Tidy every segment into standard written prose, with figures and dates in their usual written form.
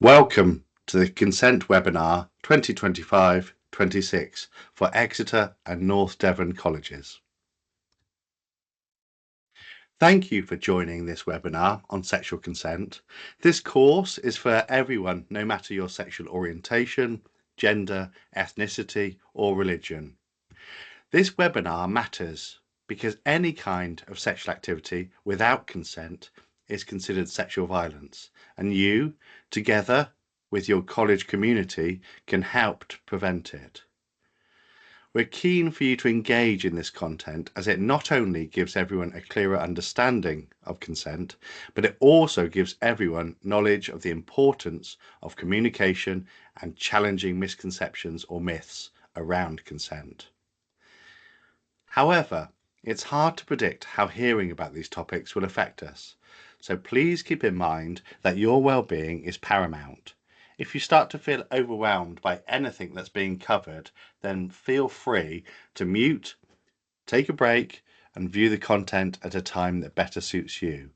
Welcome to the Consent Webinar 2025-26 for Exeter and North Devon colleges. Thank you for joining this webinar on sexual consent. This course is for everyone, no matter your sexual orientation, gender, ethnicity, or religion. This webinar matters because any kind of sexual activity without consent is considered sexual violence, and you, together with your college community, can help to prevent it. We're keen for you to engage in this content as it not only gives everyone a clearer understanding of consent, but it also gives everyone knowledge of the importance of communication and challenging misconceptions or myths around consent. However, it's hard to predict how hearing about these topics will affect us, so please keep in mind that your well-being is paramount. If you start to feel overwhelmed by anything that's being covered, then feel free to mute, take a break, and view the content at a time that better suits you.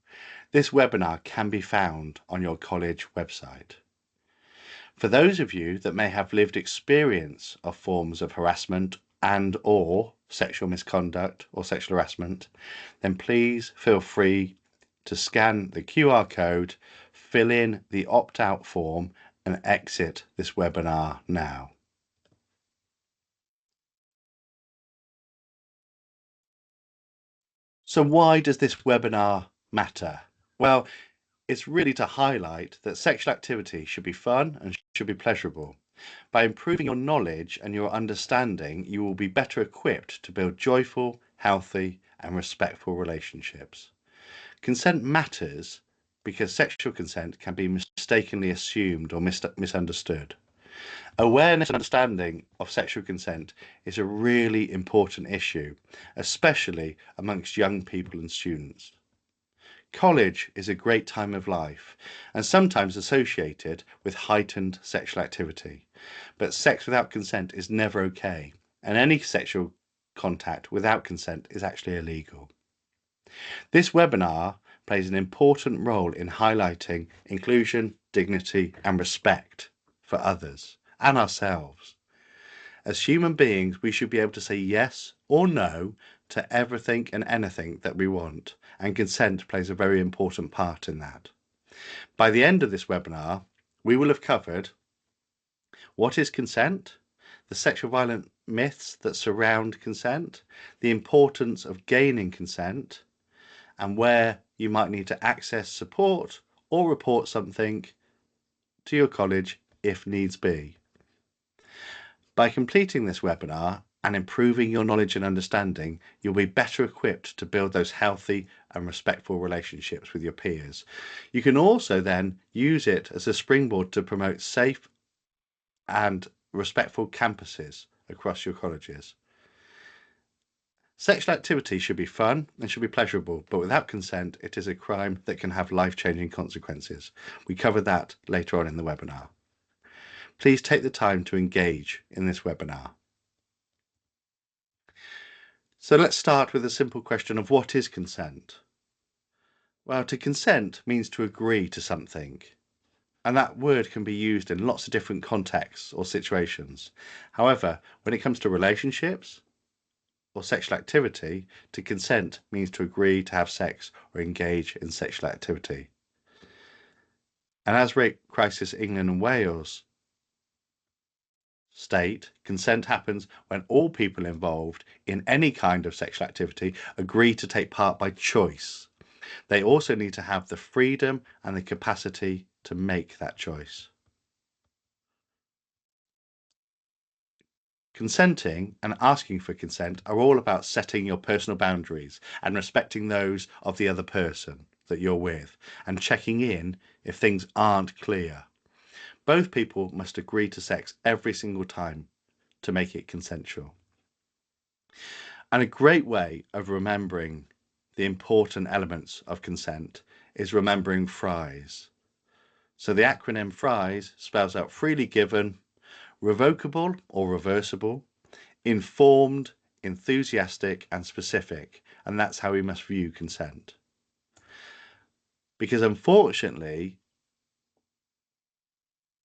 This webinar can be found on your college website. For those of you that may have lived experience of forms of harassment and/or sexual misconduct or sexual harassment, then please feel free to scan the QR code, fill in the opt-out form, and exit this webinar now. So why does this webinar matter? Well, it's really to highlight that sexual activity should be fun and should be pleasurable. By improving your knowledge and your understanding, you will be better equipped to build joyful, healthy, and respectful relationships. Consent matters because sexual consent can be mistakenly assumed or misunderstood. Awareness and understanding of sexual consent is a really important issue, especially amongst young people and students. College is a great time of life and sometimes associated with heightened sexual activity. But sex without consent is never okay, and any sexual contact without consent is actually illegal. This webinar plays an important role in highlighting inclusion, dignity, and respect for others and ourselves. As human beings, we should be able to say yes or no to everything and anything that we want, and consent plays a very important part in that. By the end of this webinar, we will have covered what is consent, the sexual violent myths that surround consent, the importance of gaining consent, and where you might need to access support or report something to your college if needs be. By completing this webinar and improving your knowledge and understanding, you'll be better equipped to build those healthy and respectful relationships with your peers. You can also then use it as a springboard to promote safe and respectful campuses across your colleges. Sexual activity should be fun and should be pleasurable, but without consent, it is a crime that can have life-changing consequences. We cover that later on in the webinar. Please take the time to engage in this webinar. So let's start with a simple question of what is consent? Well, to consent means to agree to something, and that word can be used in lots of different contexts or situations. However, when it comes to relationships or sexual activity, to consent means to agree to have sex or engage in sexual activity. And as Rape Crisis England and Wales state, consent happens when all people involved in any kind of sexual activity agree to take part by choice. They also need to have the freedom and the capacity to make that choice. Consenting and asking for consent are all about setting your personal boundaries and respecting those of the other person that you're with and checking in if things aren't clear. Both people must agree to sex every single time to make it consensual. And a great way of remembering the important elements of consent is remembering FRIES. So the acronym FRIES spells out freely given, revocable or reversible, informed, enthusiastic, and specific. And that's how we must view consent. Because unfortunately,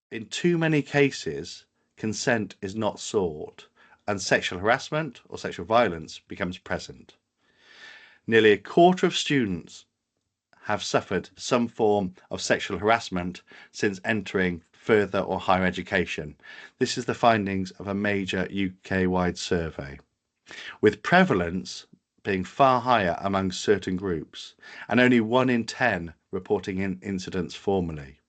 In too many cases, consent is not sought, and sexual harassment or sexual violence becomes present. Nearly a quarter of students have suffered some form of sexual harassment since entering further or higher education. This is the findings of a major UK-wide survey, with prevalence being far higher among certain groups, and only 1 in 10 reporting incidents formally.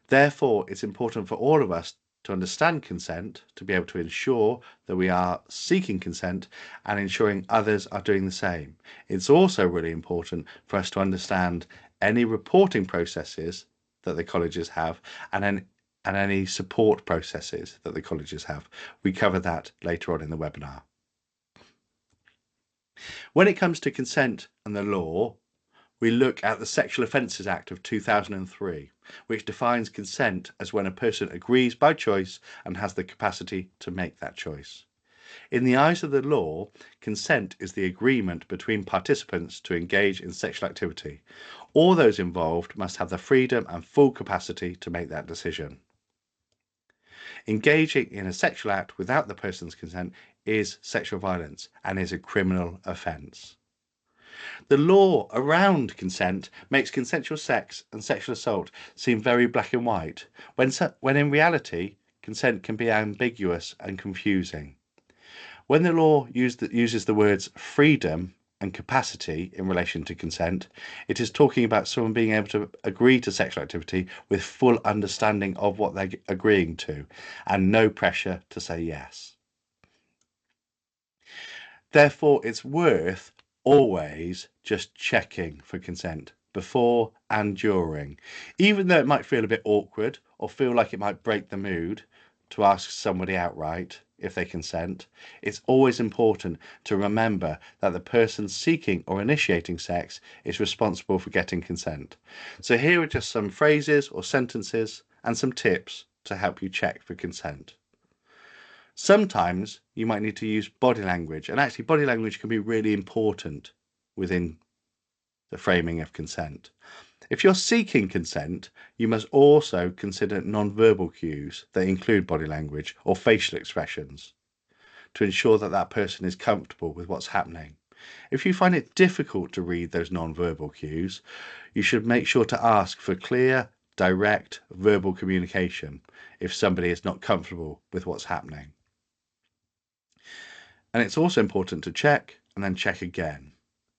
Therefore, it's important for all of us to understand consent, to be able to ensure that we are seeking consent and ensuring others are doing the same. It's also really important for us to understand any reporting processes that the colleges have and any support processes that the colleges have. We cover that later on in the webinar. When it comes to consent and the law, we look at the Sexual Offences Act of 2003, which defines consent as when a person agrees by choice and has the capacity to make that choice. In the eyes of the law, consent is the agreement between participants to engage in sexual activity. All those involved must have the freedom and full capacity to make that decision. Engaging in a sexual act without the person's consent is sexual violence and is a criminal offence. The law around consent makes consensual sex and sexual assault seem very black and white, when in reality, consent can be ambiguous and confusing. When the law uses the words freedom and capacity in relation to consent, it is talking about someone being able to agree to sexual activity with full understanding of what they're agreeing to and no pressure to say yes. Therefore, it's worth always just checking for consent before and during. Even though it might feel a bit awkward or feel like it might break the mood to ask somebody outright if they consent, it's always important to remember that the person seeking or initiating sex is responsible for getting consent. So here are just some phrases or sentences and some tips to help you check for consent. Sometimes you might need to use body language, and actually body language can be really important within the framing of consent. If you're seeking consent, you must also consider non-verbal cues that include body language or facial expressions to ensure that that person is comfortable with what's happening. If you find it difficult to read those non-verbal cues, you should make sure to ask for clear, direct verbal communication if somebody is not comfortable with what's happening. And it's also important to check and then check again.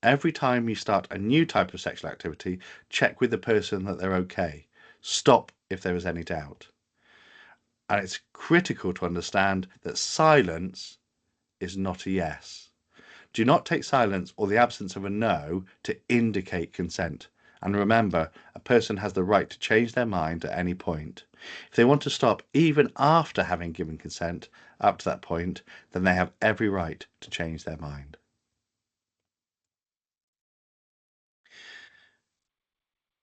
Every time you start a new type of sexual activity, check with the person that they're okay. Stop if there is any doubt. And it's critical to understand that silence is not a yes. Do not take silence or the absence of a no to indicate consent. And remember, a person has the right to change their mind at any point. If they want to stop even after having given consent up to that point, then they have every right to change their mind.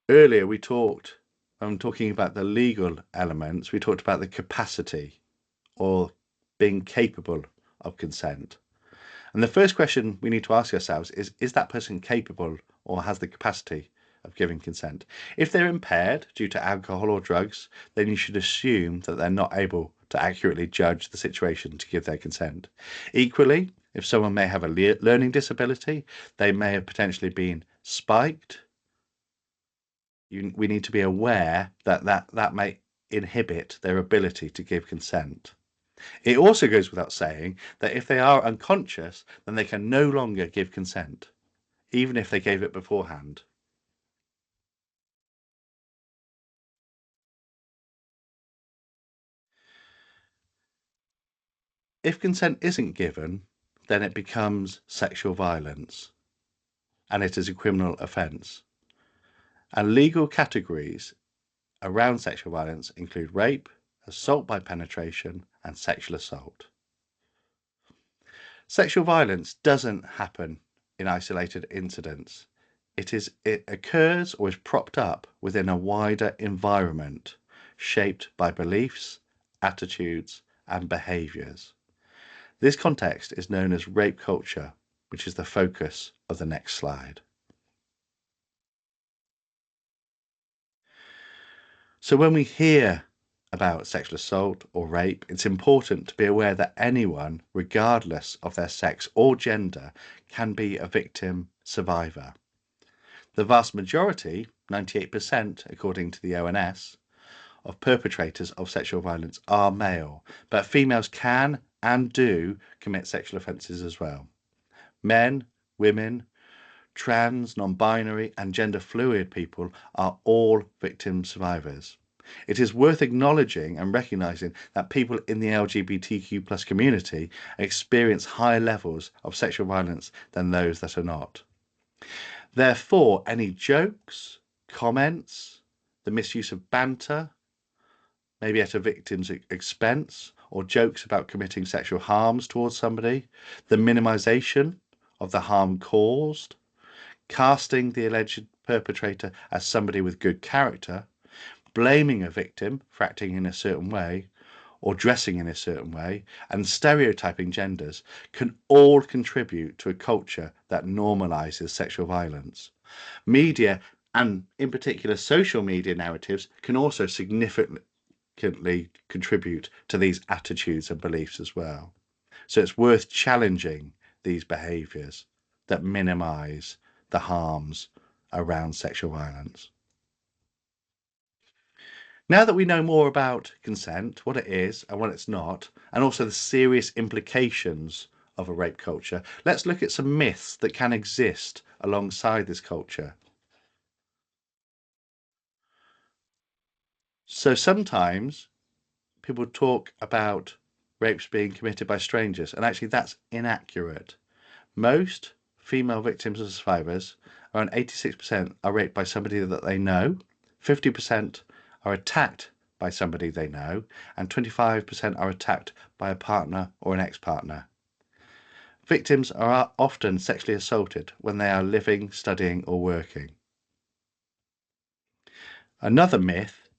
Earlier we talked, when talking about the legal elements, we talked about the capacity or being capable of consent. And the first question we need to ask ourselves is that person capable or has the capacity of giving consent? If they're impaired due to alcohol or drugs, then you should assume that they're not able to accurately judge the situation to give their consent. Equally, if someone may have a learning disability, they may have potentially been spiked. We need to be aware that may inhibit their ability to give consent. It also goes without saying that if they are unconscious, then they can no longer give consent, even if they gave it beforehand. If consent isn't given, then it becomes sexual violence, and it is a criminal offence. And legal categories around sexual violence include rape, assault by penetration, and sexual assault. Sexual violence doesn't happen in isolated incidents. It occurs or is propped up within a wider environment shaped by beliefs, attitudes, and behaviours. This context is known as rape culture, which is the focus of the next slide. So when we hear about sexual assault or rape, it's important to be aware that anyone, regardless of their sex or gender, can be a victim survivor. The vast majority, 98%, according to the ONS, of perpetrators of sexual violence are male, but females can and do commit sexual offences as well. Men, women, trans, non-binary and gender fluid people are all victim survivors. It is worth acknowledging and recognising that people in the LGBTQ plus community experience higher levels of sexual violence than those that are not. Therefore, any jokes, comments, the misuse of banter, maybe at a victim's expense, or jokes about committing sexual harms towards somebody, the minimisation of the harm caused, casting the alleged perpetrator as somebody with good character, blaming a victim for acting in a certain way or dressing in a certain way, and stereotyping genders can all contribute to a culture that normalizes sexual violence. Media, and in particular social media narratives, can also significantly contribute to these attitudes and beliefs as well. So it's worth challenging these behaviours that minimize the harms around sexual violence. Now that we know more about consent, what it is and what it's not, and also the serious implications of a rape culture, let's look at some myths that can exist alongside this culture. So sometimes people talk about rapes being committed by strangers, and actually that's inaccurate. Most female victims and survivors, around 86%, are raped by somebody that they know, 50% are attacked by somebody they know, and 25% are attacked by a partner or an ex-partner. Victims are often sexually assaulted when they are living, studying, or working. Another myth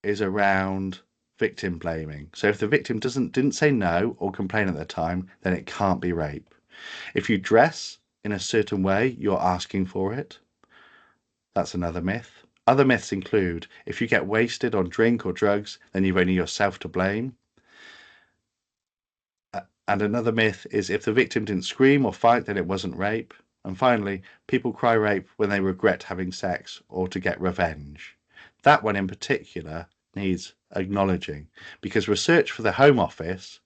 is around victim blaming. So if the victim didn't say no or complain at the time, then it can't be rape. If you dress in a certain way, you're asking for it. That's another myth. Other myths include if you get wasted on drink or drugs, then you've only yourself to blame. And another myth is if the victim didn't scream or fight, then it wasn't rape. And finally, people cry rape when they regret having sex or to get revenge. That one in particular needs acknowledging because research for the Home Office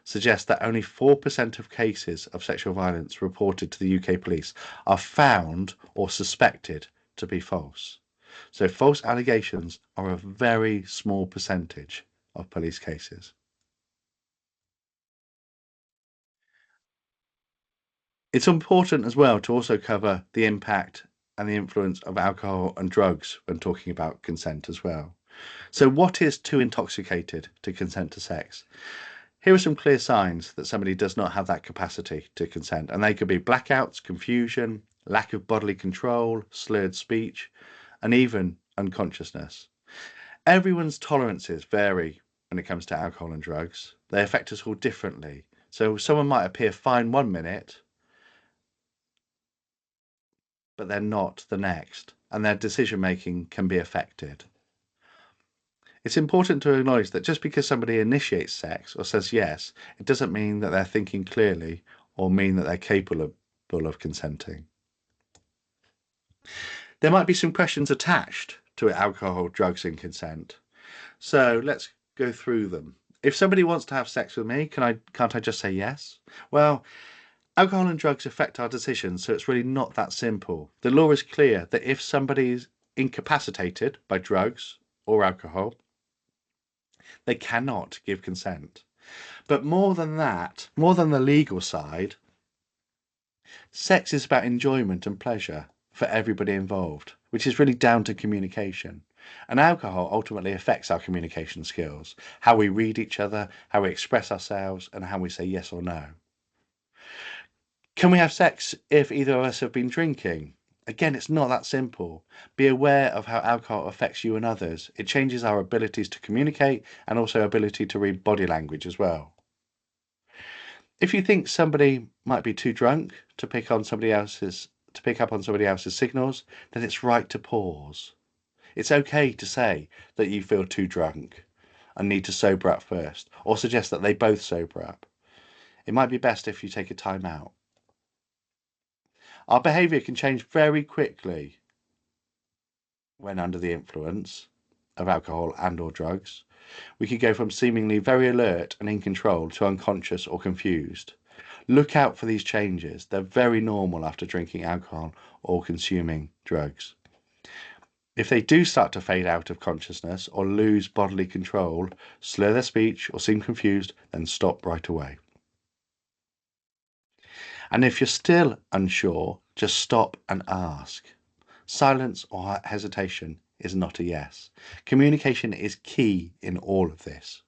suggests that only 4% of cases of sexual violence reported to the UK police are found or suspected to be false. So false allegations are a very small percentage of police cases. It's important as well to also cover the impact and the influence of alcohol and drugs when talking about consent as well. So what is too intoxicated to consent to sex? Here are some clear signs that somebody does not have that capacity to consent, and they could be blackouts, confusion, lack of bodily control, slurred speech, and even unconsciousness. Everyone's tolerances vary when it comes to alcohol and drugs. They affect us all differently. So someone might appear fine one minute, but they're not the next, and their decision making can be affected. It's important to acknowledge that just because somebody initiates sex or says yes, it doesn't mean that they're thinking clearly or mean that they're capable of consenting. There might be some questions attached to alcohol, drugs, and consent. So let's go through them. If somebody wants to have sex with me, can't I just say yes? Well, alcohol and drugs affect our decisions, so it's really not that simple. The law is clear that if somebody is incapacitated by drugs or alcohol, they cannot give consent. But more than that, more than the legal side, sex is about enjoyment and pleasure for everybody involved, which is really down to communication. And alcohol ultimately affects our communication skills, how we read each other, how we express ourselves, and how we say yes or no. Can we have sex if either of us have been drinking? Again, it's not that simple. Be aware of how alcohol affects you and others. It changes our abilities to communicate and also ability to read body language as well. If you think somebody might be too drunk to pick up on somebody else's signals, then it's right to pause. It's okay to say that you feel too drunk. and need to sober up first, or suggest that they both sober up. It might be best if you take a time out. Our behaviour can change very quickly when under the influence of alcohol and or drugs. We could go from seemingly very alert and in control to unconscious or confused. Look out for these changes. They're very normal after drinking alcohol or consuming drugs. If they do start to fade out of consciousness or lose bodily control, slur their speech or seem confused, then stop right away. And if you're still unsure, just stop and ask. Silence or hesitation is not a yes. Communication is key in all of this.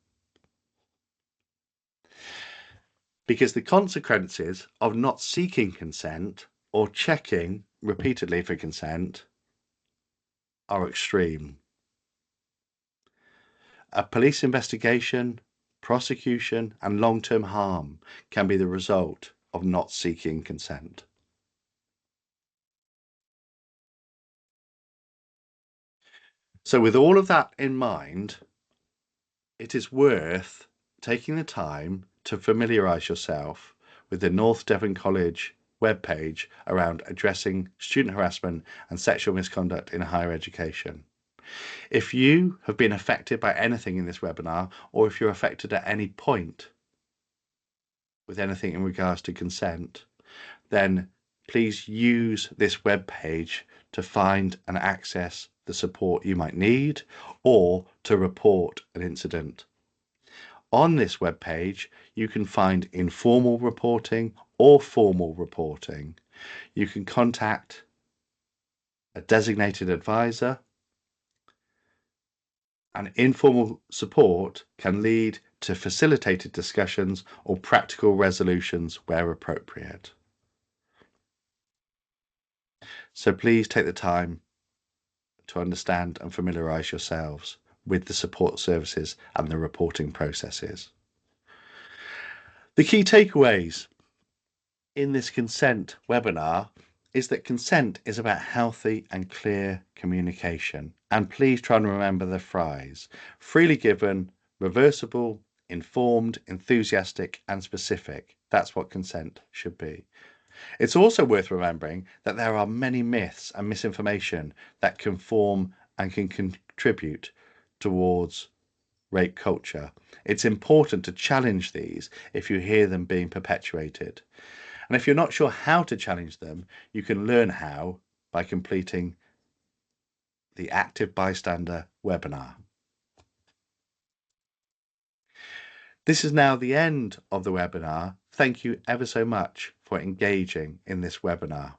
Because the consequences of not seeking consent or checking repeatedly for consent are extreme. A police investigation, prosecution, and long-term harm can be the result of not seeking consent. So with all of that in mind, it is worth taking the time to familiarise yourself with the North Devon College webpage around addressing student harassment and sexual misconduct in higher education. If you have been affected by anything in this webinar, or if you're affected at any point with anything in regards to consent, then please use this webpage to find and access the support you might need or to report an incident. On this webpage, you can find informal reporting or formal reporting. You can contact a designated advisor, and informal support can lead to facilitated discussions or practical resolutions where appropriate. So please take the time to understand and familiarise yourselves with the support services and the reporting processes. The key takeaways in this consent webinar is that consent is about healthy and clear communication. And please try and remember the phrase: freely given, reversible, informed, enthusiastic, and specific. That's what consent should be. It's also worth remembering that there are many myths and misinformation that can form and can contribute towards rape culture. It's important to challenge these if you hear them being perpetuated. And if you're not sure how to challenge them, you can learn how by completing the Active Bystander webinar. This is now the end of the webinar. Thank you ever so much for engaging in this webinar.